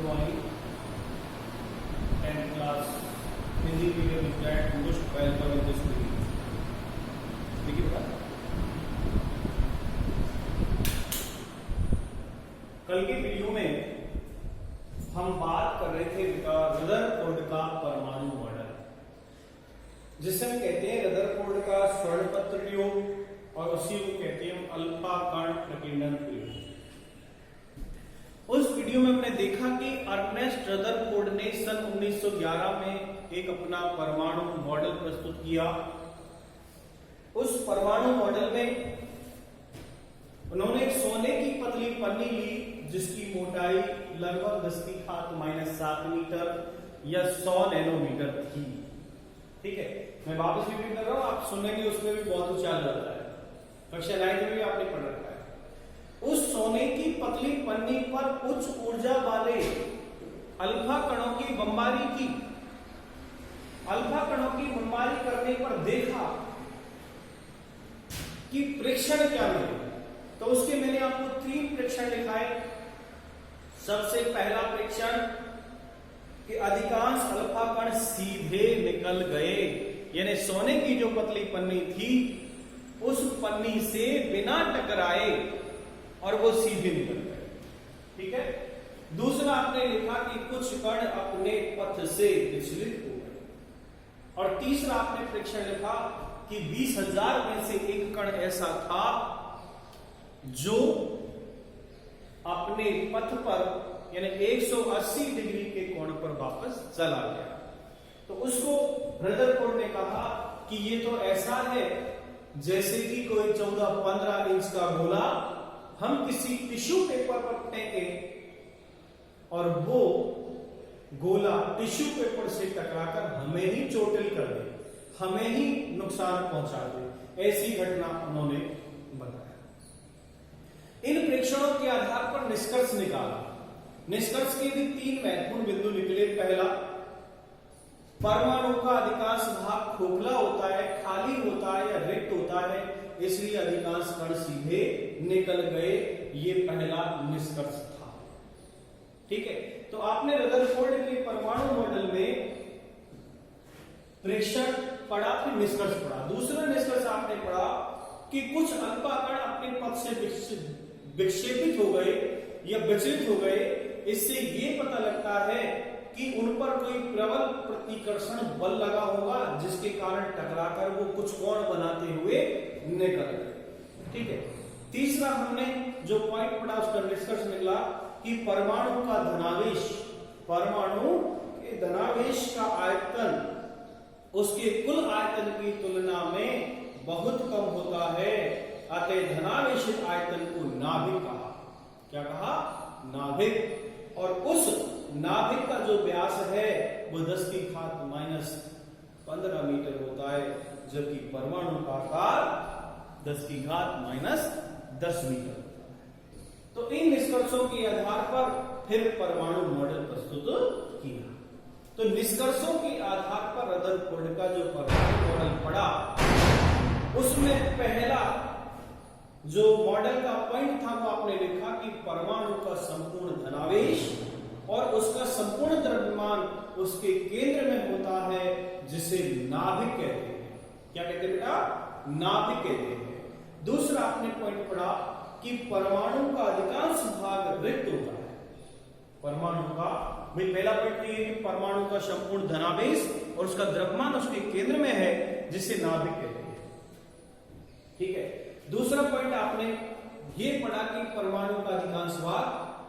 drawing 10th class Hindi medium student most welcome in this video. देखिए बेटा, कल के वीडियो में हम बात कर रहे थे बेटा रदरफोर्ड का परमाणु मॉडल, जिसे हम कहते हैं रदरफोर्ड का स्वर्णपत्र प्रयोग और उसी को कहते हैं अल्फा कण प्रकीर्णन प्रयोग। उस वीडियो में हमने देखा कि अर्नेस्ट रदरफोर्ड ने सन 1911 में एक अपना परमाणु मॉडल प्रस्तुत किया। उस परमाणु मॉडल में उन्होंने एक सोने की पतली पन्नी ली जिसकी मोटाई लगभग 10⁻⁷ मीटर या 100 नैनोमीटर थी। ठीक है, मैं वापस रिपीट कर रहा हूं, आप सुनेंगे उसमें भी बहुत ऊंचा जाता है, कक्षा 9 में भी आपने पढ़ रखा है। उस सोने की पतली पन्नी पर उच्च ऊर्जा वाले अल्फा कणों की बमबारी की। अल्फा कणों की बमबारी करने पर देखा कि प्रेक्षण क्या मिले, तो उसके मैंने आपको 3 प्रेक्षण दिखाए। सबसे पहला प्रेक्षण कि अधिकांश अल्फा कण सीधे निकल गए, यानी सोने की जो पतली पन्नी थी उस पन्नी से बिना टकराए और वो सीधे निकल गए। ठीक है। दूसरा आपने लिखा कि कुछ कण अपने पथ से विचलित हो गए, और तीसरा आपने प्रेक्षण लिखा कि 20,000 में से एक कण ऐसा था जो अपने पथ पर यानी 180 डिग्री के कोण पर वापस चला गया। तो उसको रदरफोर्ड ने कहा कि ये तो ऐसा है जैसे कि कोई 14-15 इंच का गोला हम किसी टिश्यू पेपर पर फेंके और वो गोला टिश्यू पेपर से टकराकर हमें ही चोटिल कर दे, हमें ही नुकसान पहुंचा दे। ऐसी घटना उन्होंने बताया। इन प्रेक्षणों के आधार पर निष्कर्ष निकाला। निष्कर्ष के भी 3 महत्वपूर्ण बिंदु निकले। पहला, परमाणु का अधिकांश भाग खोखला होता है, खाली होता है या रिक्त होता है, इसलिए अधिकांश कण सीधे निकल गए। ये पहला निष्कर्ष था। ठीक है, तो आपने रदरफोर्ड के परमाणु मॉडल में प्रेक्षण पढ़ा, फिर निष्कर्ष पढ़ा। दूसरा निष्कर्ष आपने पढ़ा कि कुछ अल्फा कण अपने पथ से विक्षेपित हो गए या विचलित हो गए। इससे ये पता लगता है कि उन पर कोई प्रबल प्रतिकर्षण बल लगा होगा जिसके कारण टकराकर वो कुछ कोण बनाते हुए निकल गए। ठीक है। तीसरा हमने जो पॉइंट पढ़ा उसका निष्कर्ष निकला कि परमाणु का धनावेश, परमाणु के धनावेश का आयतन उसके कुल आयतन की तुलना में बहुत कम होता है, अतः धनावेशित आयतन को नाभिक कहा। क्या कहा? नाभिक। और उस नाभिक का जो व्यास है वो 10⁻⁻15 मीटर होता है, जबकि परमाणु का आकार 10⁻⁻10 मीटर होता है। तो इन निष्कर्षों के आधार पर फिर परमाणु मॉडल प्रस्तुत किया। तो निष्कर्षों के आधार पर रदरफोर्ड का जो परमाणु मॉडल पड़ा, उसमें पहला जो मॉडल का पॉइंट था वो आपने लिखा कि परमाणु का संपूर्ण धनावेश और उसका संपूर्ण द्रव्यमान उसके केंद्र में होता है, जिसे नाभिक कहते हैं। क्या कहते हैं बेटा? नाभिक कहते हैं। दूसरा आपने पॉइंट पढ़ा कि परमाणु का अधिकांश भाग रिक्त होता है। परमाणु का भाई पहला पॉइंट ये कि परमाणु का संपूर्ण धनावेश और उसका द्रव्यमान उसके केंद्र में है, जिसे नाभिक कहते हैं। ठीक है। दूसरा पॉइंट आपने ये पढ़ा कि परमाणु का अधिकांश भाग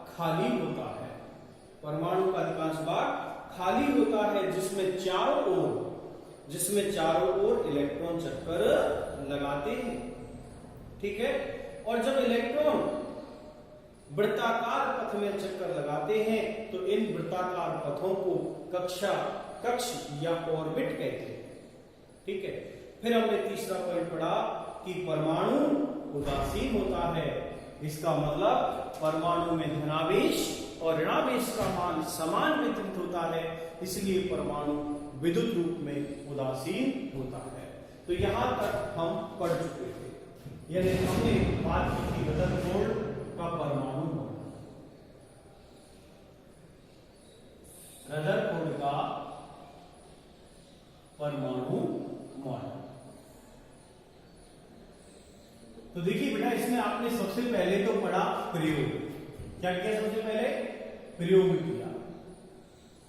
खाली होता है। परमाणु का अधिकांश भाग खाली होता है, जिसमें चारों ओर इलेक्ट्रॉन चक्कर लगाते हैं। ठीक है। और जब इलेक्ट्रॉन वृत्ताकार पथ में चक्कर लगाते हैं तो इन वृत्ताकार पथों को कक्ष या ऑर्बिट कहते हैं। ठीक है। फिर हमने तीसरा पॉइंट पढ़ा कि परमाणु उदासीन होता है। इसका मतलब परमाणु में धनावेश और ऋणावेश का मान समान वितरित होता है, इसलिए परमाणु विद्युत रूप में उदासीन होता है। तो यहां तक हम पढ़ चुके थे, यानी हमने बात की थी रदरफोर्ड का परमाणु मॉडल। रदरफोर्ड का परमाणु मॉडल। तो देखिए बेटा, इसमें आपने सबसे पहले तो पढ़ा प्रयोग। क्या किया? सबसे पहले प्रयोग किया।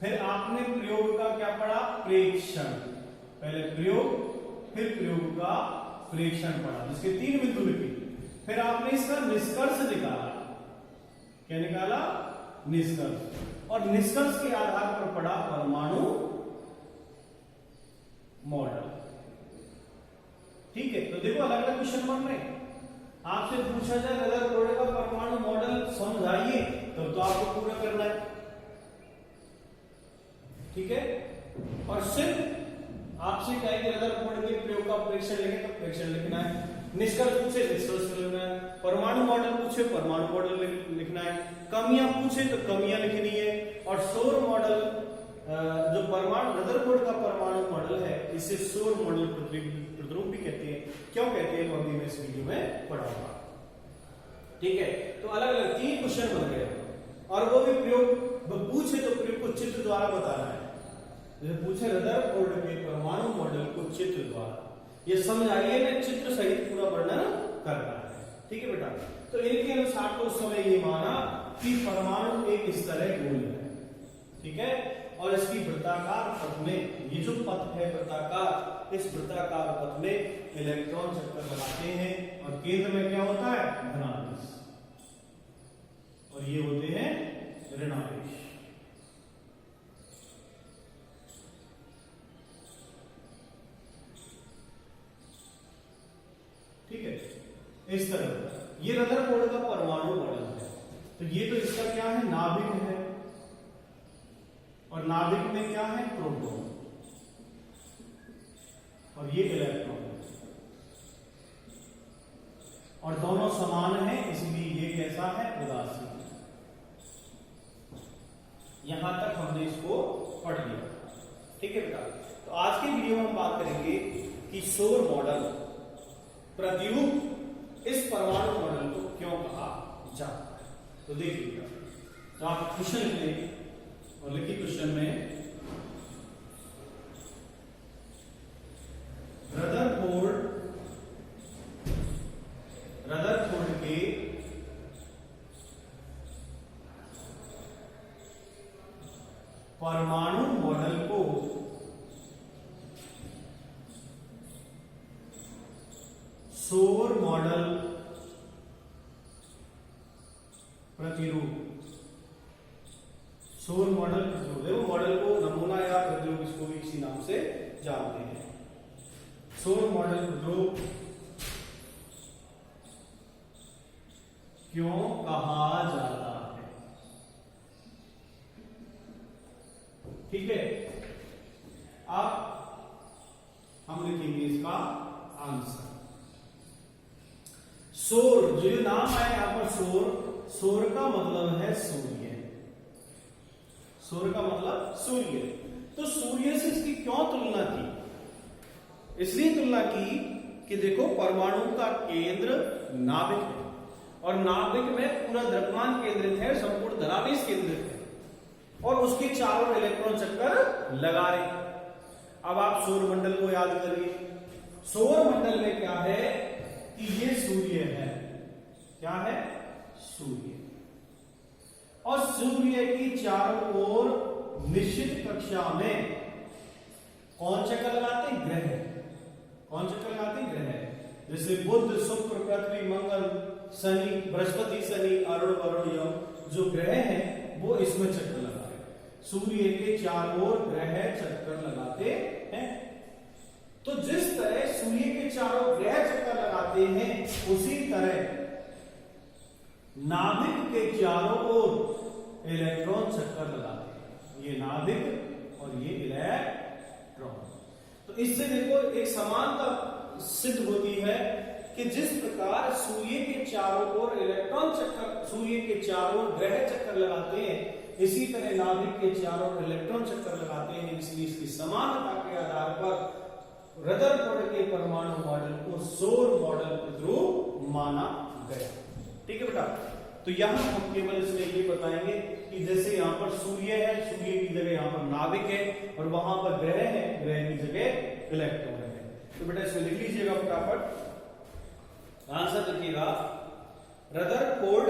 फिर आपने प्रयोग का क्या पढ़ा? प्रेक्षण। पहले प्रयोग, फिर प्रयोग का प्रेक्षण पढ़ा, जिसके 3 बिंदु लिखे। फिर आपने इसका निष्कर्ष निकाला। क्या निकाला? निष्कर्ष। और निष्कर्ष के आधार पर पढ़ा परमाणु मॉडल। ठीक है, तो देखो अलग अलग क्वेश्चन बन रहे हैं। आपसे पूछा जाए रदरफोर्ड का परमाणु मॉडल समझाइए, तो आपको पूरा करना है। ठीक है, और सिर्फ आपसे कहेंगे रदरफोर्ड के प्रयोग का प्रेक्षण लिखे तो प्रेक्षण लिखना है, निष्कर्ष पूछे निष्कर्ष लिखना है, परमाणु मॉडल पूछे परमाणु मॉडल लिखना है, कमियां पूछे तो कमियां लिखनी है। और सौर मॉडल, जो परमाणु रदरफोर्ड का परमाणु मॉडल है, इसे सौर मॉडल प्रतिरूप भी कहते हैं। क्यों कहते हैं वो अभी मैं इस वीडियो में पढ़ाऊंगा। ठीक है, तो अलग अलग 3 क्वेश्चन बन गए, और वो भी प्रयोग पूछे तो प्रयोग को चित्र द्वारा बताना है। जैसे पूछे रदरफोर्ड के परमाणु मॉडल को चित्र द्वारा, ये समझाइए में चित्र सहित पूरा वर्णन करना है। ठीक है बेटा, तो इनके अनुसार तो उस समय ये माना कि परमाणु एक इस तरह गोल है। ठीक है, और इसकी वृत्ताकार पथ में, ये जो पथ है वृत्ताकार, इस वृत्ताकार पथ में इलेक्ट्रॉन चक्कर लगाते हैं, और केंद्र में क्या होता है? धनावेश, और ये होते हैं ऋणावेश। ठीक है, इस तरह ये रदरफोर्ड का परमाणु मॉडल है। तो ये तो इसका क्या है? नाभिक है, और नाभिक में क्या है? प्रोटॉन, और ये इलेक्ट्रॉन, और दोनों समान है, इसलिए ये कैसा है? उदासीन। यहां तक हमने इसको पढ़ लिया। ठीक है बेटा, तो आज के वीडियो में हम बात करेंगे कि सौर मॉडल प्रतिरूप इस परमाणु मॉडल को क्यों कहा जाता है। तो देखिए, तो आप क्वेश्चन लिख लेंगे, और लिखिए क्वेश्चन में रदरफोर्ड के परमाणु मॉडल को सौर मॉडल प्रतिरूप, सौर मॉडल प्रतिरूप, देखो मॉडल को नमूना या प्रतिरूप, इसको भी इसी नाम से जानते हैं। सौर मॉडल प्रतिरूप क्यों कहा जाता है? ठीक है, अब हम लिखेंगे इसका आंसर। सौर, जो नाम है यहां पर सौर, सौर का मतलब है सूर्य, सौर का मतलब सूर्य। तो सूर्य से इसकी क्यों तुलना की? इसलिए तुलना की कि देखो परमाणु का केंद्र नाभिक है, और नाभिक में पूरा द्रव्यमान केंद्रित है, संपूर्ण धनावेश केंद्रित है, और उसके चारों इलेक्ट्रॉन चक्कर लगा रहे। अब आप सौर मंडल को याद करिए। सौर मंडल में क्या है कि ये सूर्य है। क्या है? सूर्य। और सूर्य की चारों ओर निश्चित कक्षा में कौन चक्कर लगाते? ग्रह। कौन चक्कर लगाते? ग्रह। जैसे बुध, शुक्र, पृथ्वी, मंगल, शनि, बृहस्पति, शनि, अरुण, वरुण, यम, जो ग्रह हैं वो इसमें चक्कर लगा रहे हैं। सूर्य के चारों ओर ग्रह चक्कर लगाते हैं। तो जिस तरह सूर्य के चारों ग्रह चक्कर लगाते हैं, उसी तरह नाभिक के चारों ओर इलेक्ट्रॉन चक्कर लगाते हैं। ये नाभिक और ये इलेक्ट्रॉन। तो इससे देखो एक समानता सिद्ध होती है कि जिस प्रकार सूर्य के चारों ओर इलेक्ट्रॉन चक्कर, सूर्य के चारों ग्रह चक्कर लगाते हैं, इसी तरह नाभिक के चारों इलेक्ट्रॉन चक्कर लगाते हैं। इसलिए इसकी समानता के आधार पर रदरफोर्ड के परमाणु मॉडल को सौर मॉडल प्रतिरूप माना गया। ठीक है बेटा, तो यहां हम केवल इसमें ये बताएंगे कि जैसे यहाँ पर सूर्य है, सूर्य की जगह यहाँ पर नाभिक है, और वहां पर ग्रह है, ग्रह की जगह इलेक्ट्रॉन है। तो बेटा इसमें लिख लीजिएगा फटाफट, आंसर लिखिएगा रदरफोर्ड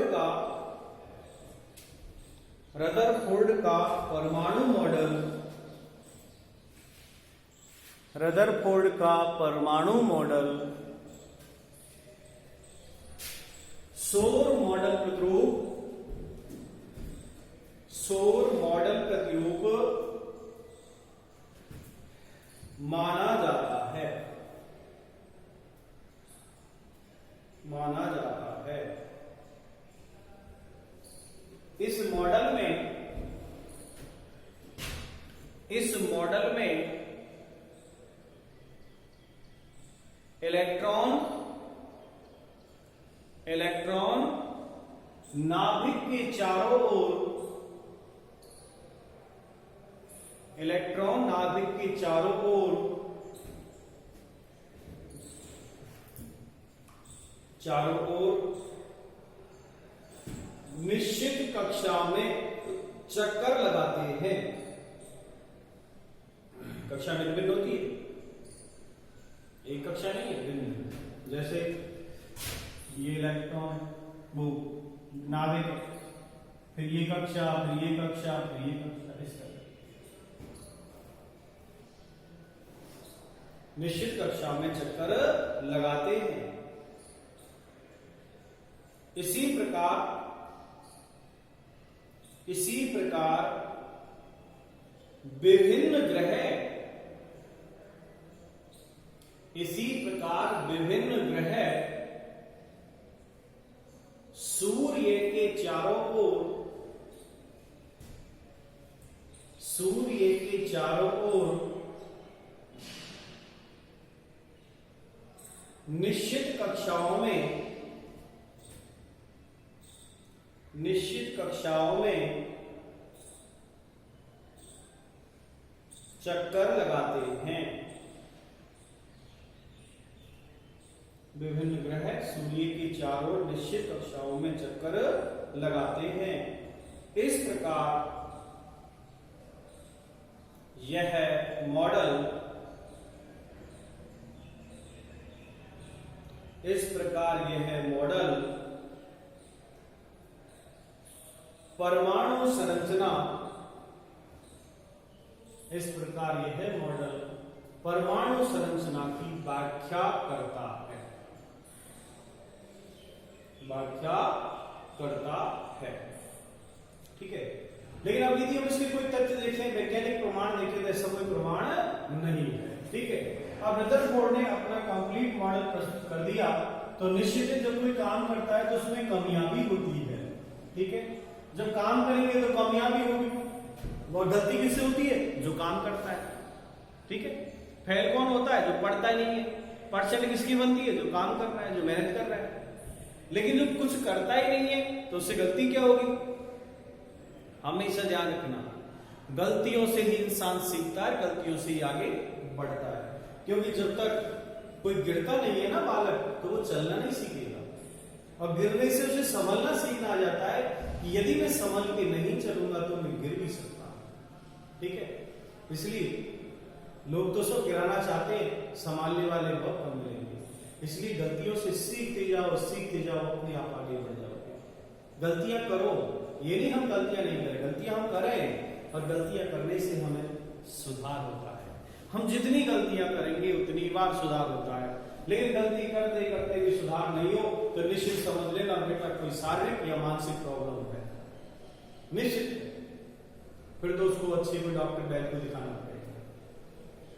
का परमाणु मॉडल, रदरफोर्ड का परमाणु मॉडल सौर मॉडल प्रतिरूप माना जाता है। इस मॉडल में इलेक्ट्रॉन नाभिक के चारों ओर निश्चित कक्षा में चक्कर लगाते हैं। कक्षा भिन्न भिन्न होती है, एक कक्षा नहीं है, भिन्न। जैसे ये इलेक्ट्रॉन वो नाभिक, फिर ये कक्षा, फिर ये कक्षा, फिर ये कक्षा, इस तरह निश्चित कक्षा में चक्कर लगाते हैं। इसी प्रकार विभिन्न ग्रह सूर्य के चारों ओर निश्चित कक्षाओं में चक्कर लगाते हैं। विभिन्न ग्रह सूर्य के चारों ओर निश्चित कक्षाओं में चक्कर लगाते हैं। इस प्रकार यह मॉडल परमाणु संरचना की व्याख्या करता है। ठीक है, लेकिन अब यदि हम इसके कोई तथ्य देखें, वैज्ञानिक प्रमाण देखें, तो ऐसा कोई प्रमाण नहीं है। ठीक है, अब रदरफोर्ड ने अपना कंप्लीट मॉडल प्रस्तुत कर दिया, तो निश्चित है जब कोई काम करता है तो उसमें कमियां भी होती है। ठीक है, जब काम करेंगे तो कमियां भी होगी। वो गलती किससे होती है? जो काम करता है। ठीक है, फेल कौन होता है? जो पढ़ता ही नहीं है। परसेंट किसकी बनती है? जो काम कर रहा है, जो मेहनत कर रहा है। लेकिन जो कुछ करता ही नहीं है तो उससे गलती क्या होगी? हमेशा ध्यान रखना, गलतियों से ही इंसान सीखता है, गलतियों से ही आगे बढ़ता है। क्योंकि जब तक कोई गिरता नहीं है ना बालक, तो वो चलना नहीं सीखेगा, और गिरने से उसे संभलना सीखना आ जाता है कि यदि मैं संभल के नहीं चलूंगा तो मैं गिर भी सकता हूं। ठीक है, इसलिए लोग तो सब गिराना चाहते हैं, संभालने वाले बहुत कम मिलेंगे। इसलिए गलतियों से सीखते जाओ, अपने आप आगे बढ़ जाओगे। गलतियां करो, ये नहीं हम गलतियां नहीं करें, गलतियां हम करें, और गलतियां करने से हमें सुधार होता है। हम जितनी गलतियां करेंगे उतनी बार सुधार होता है। लेकिन गलती करते करते भी सुधार नहीं हो तो निश्चित समझ लेना बेटा कोई शारीरिक या मानसिक प्रॉब्लम है, निश्चित। फिर तो उसको अच्छे कोई डॉक्टर बैद को दिखाना पड़ेगा।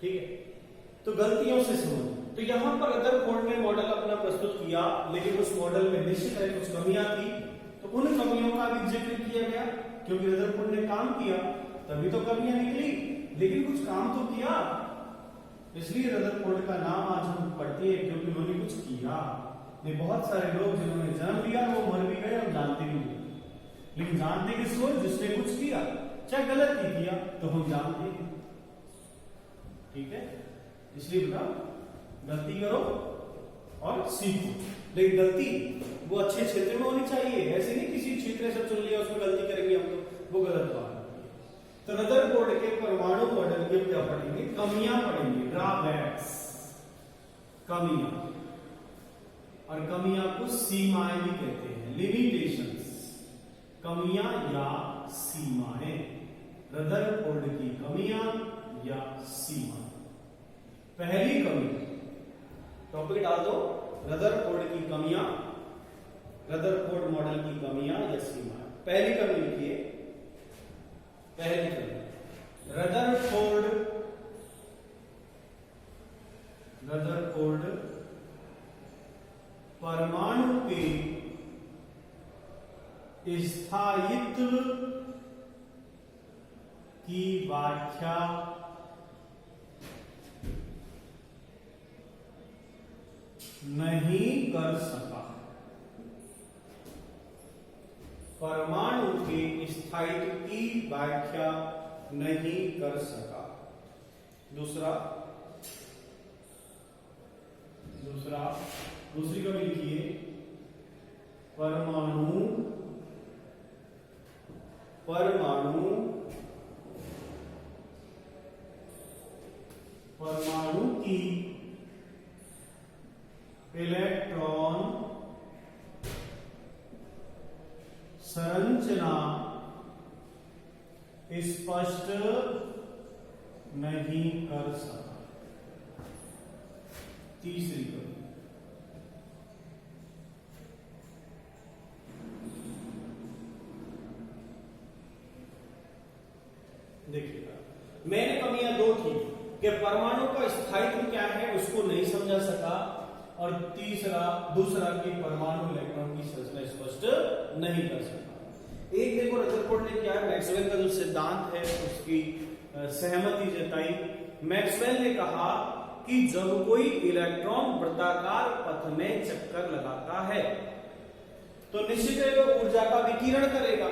ठीक है, तो गलतियों से समझ। तो यहां पर रदरफोर्ड ने मॉडल अपना प्रस्तुत किया, लेकिन उस मॉडल में निश्चित है कुछ कमियां थी, तो उन कमियों का भी जिक्र किया गया। क्योंकि रदरफोर्ड ने काम किया तभी तो कमियां निकली, लेकिन कुछ काम तो किया, इसलिए रदरफोर्ड का नाम आज हम पढ़ते हैं, क्योंकि उन्होंने कुछ किया। नहीं, बहुत सारे लोग जिन्होंने जन्म लिया वो मर भी गए और जानते भी नहीं, लेकिन जानते किसको? जिसने कुछ किया, चाहे गलत ही किया तो हम जानते हैं। ठीक है, इसलिए बताओ, गलती करो और सीखो। लेकिन गलती वो अच्छे क्षेत्र में होनी चाहिए, ऐसे नहीं किसी क्षेत्र से चुन लिया उसमें गलती करेंगे हम तो, वो गलत बात है। तो रदरफोर्ड के परमाणु मॉडल के क्या पढ़ेंगे, कमियां पढ़ेंगे, ड्रॉबैक्स, कमियां, और कमियां को सीमाएं भी कहते हैं, लिमिटेशंस, कमियां या सीमाएं, रदरफोर्ड की कमियां या सीमा। पहली कमी, टॉपिक डाल दो, रदरफोर्ड की कमियां, रदरफोर्ड मॉडल की कमियां या सीमा। पहली कमी लिखिए, पहली कमी, रदरफोर्ड परमाणु के स्थायित्व की व्याख्या नहीं कर सका, परमाणु के स्थायित्व की व्याख्या नहीं कर सका। दूसरी कमी लिखिए, परमाणु की इलेक्ट्रॉन संरचना स्पष्ट नहीं कर सका। तीसरी कमी, देखिएगा, मैंने कमियां दो थी कि परमाणु का स्थायित्व क्या है उसको नहीं समझा सका, और दूसरा कि परमाणु इलेक्ट्रॉन की संरचना स्पष्ट नहीं कर सका। एक देखो रदरफोर्ड ने क्या है, मैक्सवेल का जो सिद्धांत है उसकी सहमति जताई। मैक्सवेल ने कहा कि जब कोई इलेक्ट्रॉन वृत्ताकार पथ में चक्कर लगाता है तो निश्चित है वो ऊर्जा का विकिरण करेगा,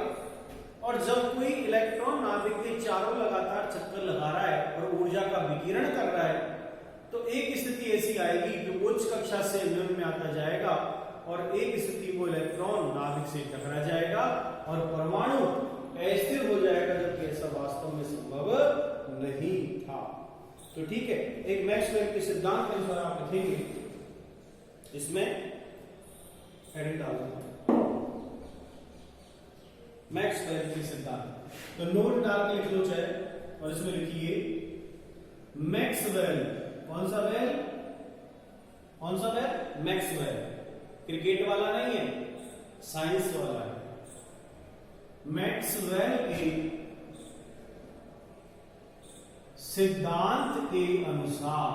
और जब कोई इलेक्ट्रॉन नाभिक के चारों लगातार चक्कर लगा रहा है और ऊर्जा का विकिरण कर रहा है तो एक स्थिति ऐसी आएगी कि उच्च कक्षा से निम्न में आता जाएगा, और एक स्थिति वो इलेक्ट्रॉन नाभिक से टकरा जाएगा और परमाणु अस्थिर हो जाएगा, जबकि ऐसा वास्तव में संभव नहीं था। तो ठीक है, एक मैक्सवेल के सिद्धांत के अनुसार आप लिखेंगे, इसमें हेडिंग डाल दो मैक्सवेल के सिद्धांत, तो नोट डाल के लिख लो चाहे, और इसमें लिखिए मैक्सवेल, कौन सा वेल, मैक्सवेल, क्रिकेट वाला नहीं है, साइंस वाला है। मैक्सवेल के सिद्धांत के अनुसार,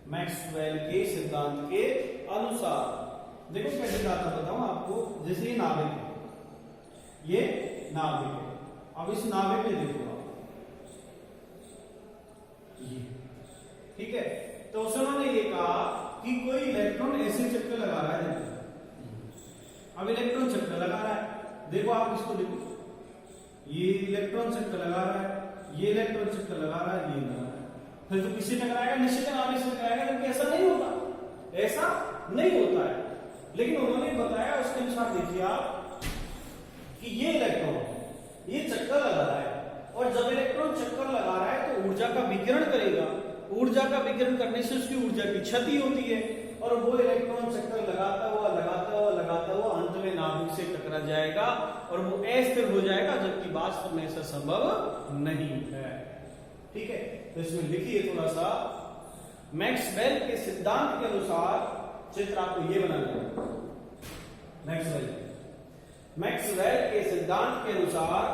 मैक्सवेल के सिद्धांत के अनुसार, देखो कैसे बात बताऊं आपको, जैसे ये नाभिक है, ये नाभिक है, अब इस नाभिक में देखो आप, ये ठीक है, तो उन्होंने ये कहा कि कोई इलेक्ट्रॉन ऐसे चक्कर लगा रहा है, अब इलेक्ट्रॉन चक्कर लगा रहा है, देखो आप इसको देखो, ये इलेक्ट्रॉन चक्कर लगा रहा है, ये इलेक्ट्रॉन चक्कर लगा रहा है, ये लगा रहा है, फिर तो किसी टकराएगा, निश्चित नाभिक से टकराएगा, जबकि ऐसा नहीं होता, ऐसा नहीं होता है। लेकिन उन्होंने बताया उसके अनुसार देखिए आप कि ये इलेक्ट्रॉन ये चक्कर लगा रहा है, और जब इलेक्ट्रॉन चक्कर लगा रहा है तो ऊर्जा का विकिरण करेगा, ऊर्जा का विकिरण करने से उसकी ऊर्जा की क्षति होती है, और वो इलेक्ट्रॉन चक्कर लगाता हुआ अंत में नाभिक से टकरा जाएगा और वो अस्थिर हो जाएगा, जबकि वास्तव में ऐसा संभव नहीं है। ठीक है, तो इसमें लिखिए थोड़ा सा, मैक्सवेल के सिद्धांत के अनुसार चित्र आपको ये बनाना है। मैक्सवेल के सिद्धांत के अनुसार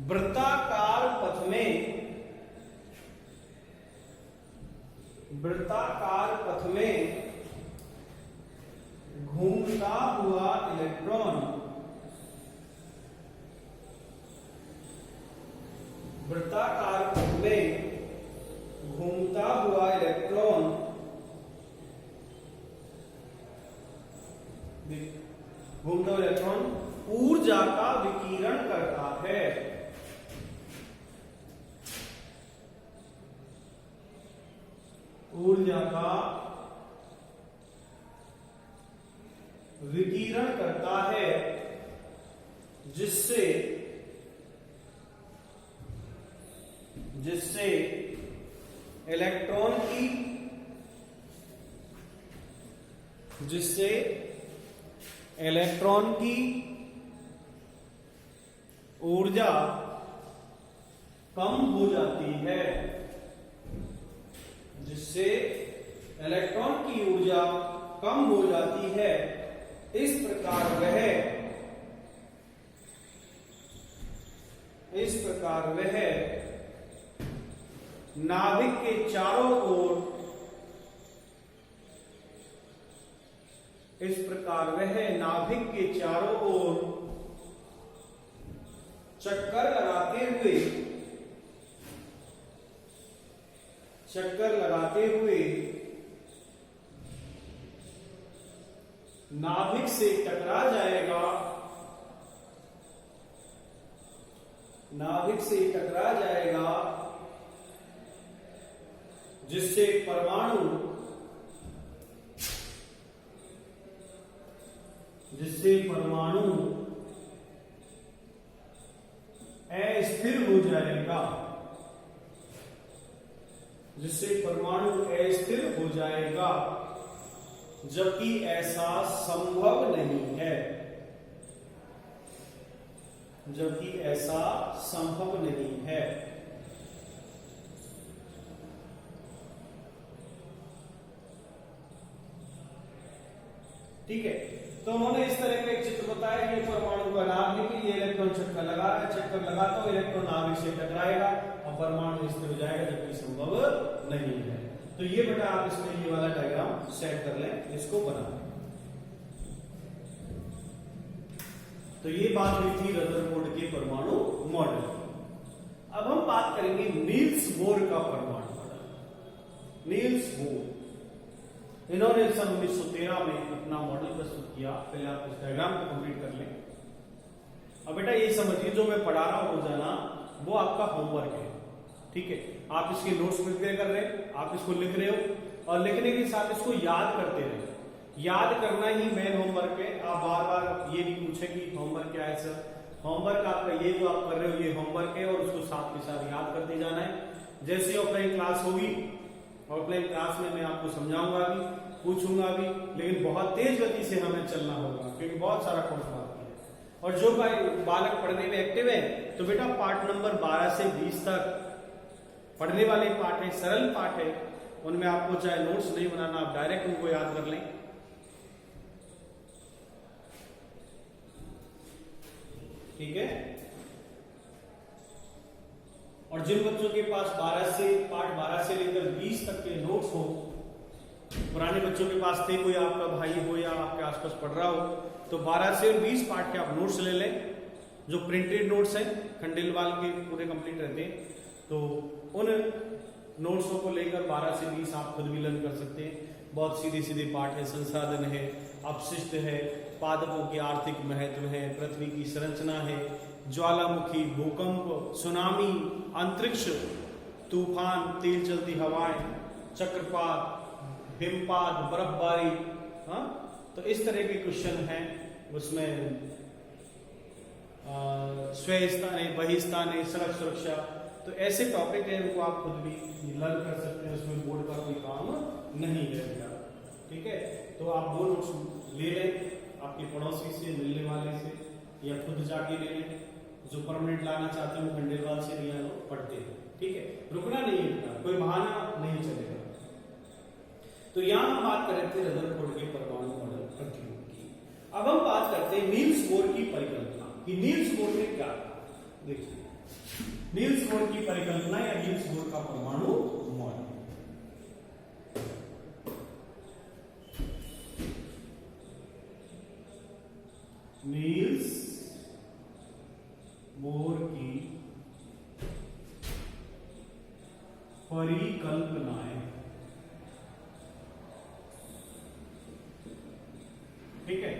वृत्ताकार पथ में घूमता हुआ इलेक्ट्रॉन वृत्ताकार पथ में घूमता हुआ इलेक्ट्रॉन ऊर्जा का विकिरण करता है। ऊर्जा का विकिरण करता है जिससे इलेक्ट्रॉन की ऊर्जा कम हो जाती है, जिससे इलेक्ट्रॉन की ऊर्जा कम हो जाती है। इस प्रकार वह नाभिक के चारों ओर चक्कर लगाते हुए नाभिक से टकरा जाएगा, जिससे परमाणु अस्थिर हो जाएगा, जबकि ऐसा संभव नहीं है। ठीक है, तो उन्होंने इस तरह का एक चित्र बताया कि परमाणु का नाभिक ये इलेक्ट्रॉन चक्कर लगाता हुआ इलेक्ट्रॉन नाभिक से टकराएगा और परमाणु स्थिर हो जाएगा, जबकि संभव नहीं है। तो ये बेटा आप इसमें ये वाला डायग्राम सेट कर लें, इसको बना लें। तो ये बात हुई थी रदरफोर्ड के परमाणु मॉडल। अब हम बात करेंगे नील्स बोर का परमाणु मॉडल। नील्स बोर इन्होंने सन 1913 में अपना मॉडल प्रस्तुत किया। पहले आप इस डायग्राम को कंप्लीट कर लें। अब बेटा ये समझिए, जो मैं पढ़ा रहा हूं रोजाना वो आपका होमवर्क है। ठीक है, आप इसके नोट्स प्रिपेयर कर रहे हैं, आप इसको लिख रहे हो और लिखने के साथ इसको याद करते रहे। याद करना ही मेन होमवर्क है। आप बार बार ये भी पूछे कि होमवर्क क्या है सर, होमवर्क आपका ये जो आप कर रहे हो ये होमवर्क है और उसको साथ के साथ याद करते जाना है। जैसे ऑफलाइन क्लास होगी, ऑफलाइन क्लास में मैं आपको समझाऊंगा भी, पूछूंगा भी, लेकिन बहुत तेज गति से हमें चलना होगा क्योंकि बहुत सारा कोर्स बाकी है। और जो बालक पढ़ने में एक्टिव है तो बेटा पार्ट नंबर 12 से 20 तक पढ़ने वाले पार्ट है, सरल पार्ट है, उनमें आपको चाहे नोट्स नहीं बनाना, आप डायरेक्ट उनको याद कर लें। ठीक है, और जिन बच्चों के पास पार्ट 12 से लेकर 20 तक के नोट्स हो, पुराने बच्चों के पास थे, कोई आपका भाई हो या आपके आसपास पढ़ रहा हो, तो 12 से 20 पार्ट के आप नोट्स ले लें। जो प्रिंटेड नोट्स हैं खंडेलवाल के पूरे कंप्लीट रहते हैं, तो उन नोट्सों को लेकर 12 से 20 आप खुद भी लर्न कर सकते हैं। बहुत सीधे सीधे पाठ है, संसाधन है, अपशिष्ट है, पादपों के आर्थिक महत्व है, पृथ्वी की संरचना है, ज्वालामुखी, भूकंप, सुनामी, अंतरिक्ष, तूफान, तेज चलती हवाएं, चक्रपात, हिमपात, बर्फबारी। हाँ, तो इस तरह के क्वेश्चन हैं उसमें। स्वयं बहिस्थान, सड़क सुरक्षा, तो ऐसे टॉपिक है उनको आप खुद भी लर्न कर सकते हैं, उसमें बोर्ड का कोई काम नहीं है। ठीक है, तो आप वो नोट्स ले लें आपके पड़ोसी से, मिलने वाले से, या खुद जाके ले लें। जो परमानेंट लाना चाहते हैं खंडेलवाल से लिया लो, पढ़ते हैं। ठीक है, रुकना नहीं है, कोई बहाना नहीं चलेगा। तो यहां हम बात कर रहे थे रदरफोर्ड के परमाणु मॉडल प्रतिरूप की। अब हम बात करते हैं नील्स बोर की परिकल्पना कि नील्स बोर ने क्या कहा। देखिए, नील्स बोर की परिकल्पना या नील्स बोर का परमाणु मॉडल। नील्स बोर की परिकल्पनाएं। ठीक है,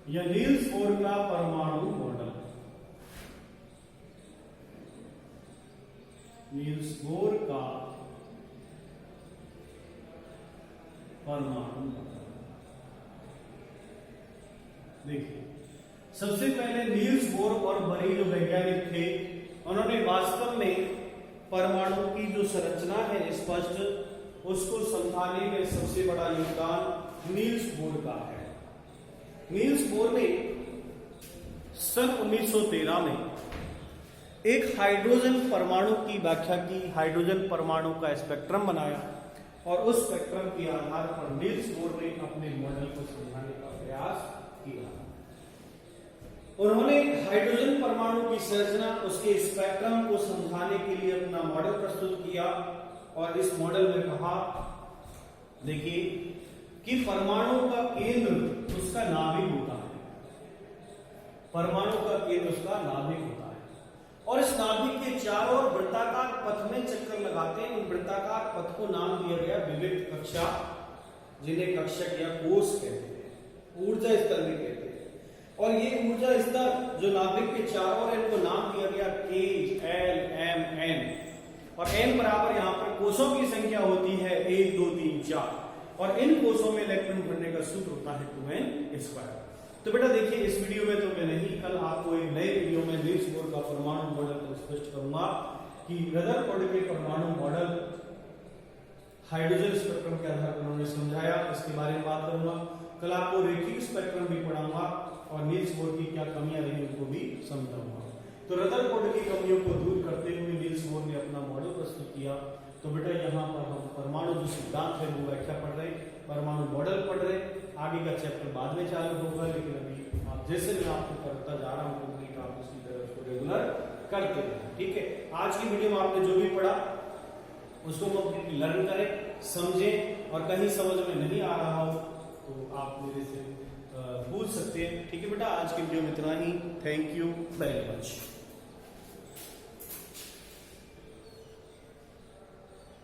यह नील्स बोर का परमाणु मॉडल। नील्स बोर का परमाणु मॉडल। देखिए, सबसे पहले नील्स बोर और बरी जो वैज्ञानिक थे, उन्होंने वास्तव में परमाणु की जो संरचना है स्पष्ट, उसको समझाने में सबसे बड़ा योगदान नील्स बोर का है। नील्स बोर ने सन 1913 में एक हाइड्रोजन परमाणु की व्याख्या की, हाइड्रोजन परमाणु का स्पेक्ट्रम बनाया और उस स्पेक्ट्रम के आधार पर नील्स बोर ने अपने मॉडल को समझाने का प्रयास किया। उन्होंने हाइड्रोजन परमाणु की संरचना, उसके स्पेक्ट्रम को समझाने के लिए अपना मॉडल प्रस्तुत किया और इस मॉडल में कहा, देखिए कि परमाणु का केंद्र उसका नाभिक होता है, परमाणु का केंद्र उसका नाभिक होता है और इस नाभिक के चारों ओर वृत्ताकार पथ में चक्कर लगाते हैं। उन वृत्ताकार पथ को नाम दिया गया विविक्त कक्षा, जिन्हें कक्षक या कोष कहते हैं, ऊर्जा स्तर भी कहते हैं। और ये ऊर्जा स्तर जो नाभिक के चारों ओर, इनको नाम दिया गया K, L, M, N और N बराबर यहाँ पर कोषों की संख्या होती है 1, 2, 3, 4 और इन कोषों में इलेक्ट्रॉन भरने का सूत्र होता है 2n²। तो बेटा देखिए, इस वीडियो में तो मैं नहीं, कल आपको एक नए वीडियो में नील्स बोर का परमाणु मॉडल को स्पष्ट करूंगा कि रदरफोर्ड के परमाणु मॉडल हाइड्रोजन स्पेक्ट्रम के आधार पर उन्होंने समझाया, इसके बारे में बात करूंगा। कल आपको रेखिक स्पेक्ट्रम भी पढ़ाऊंगा और नील्स बोर की क्या कमियां रही उनको भी समझाऊंगा। तो रदरफोर्ड की कमियों को दूर करते हुए नील्स बोर ने अपना मॉडल प्रस्तुत किया। तो बेटा यहाँ पर हम परमाणु जो सिद्धांत है वो व्याख्या पढ़ रहे, परमाणु मॉडल पढ़ रहे। आगे का चैप्टर बाद में चालू होगा, लेकिन अभी आप जैसे मैं आपको करता जा रहा हूँ कंप्लीट, आप उसी तरह उसको रेगुलर करते रहें, ठीक है। आज की वीडियो में आपने जो भी पढ़ा उसको कंप्लीटली लर्न करें, समझें और कहीं समझ में नहीं आ रहा हो तो आप मेरे से पूछ सकते हैं, ठीक है बेटा। आज की वीडियो में इतना ही। Thank you very much.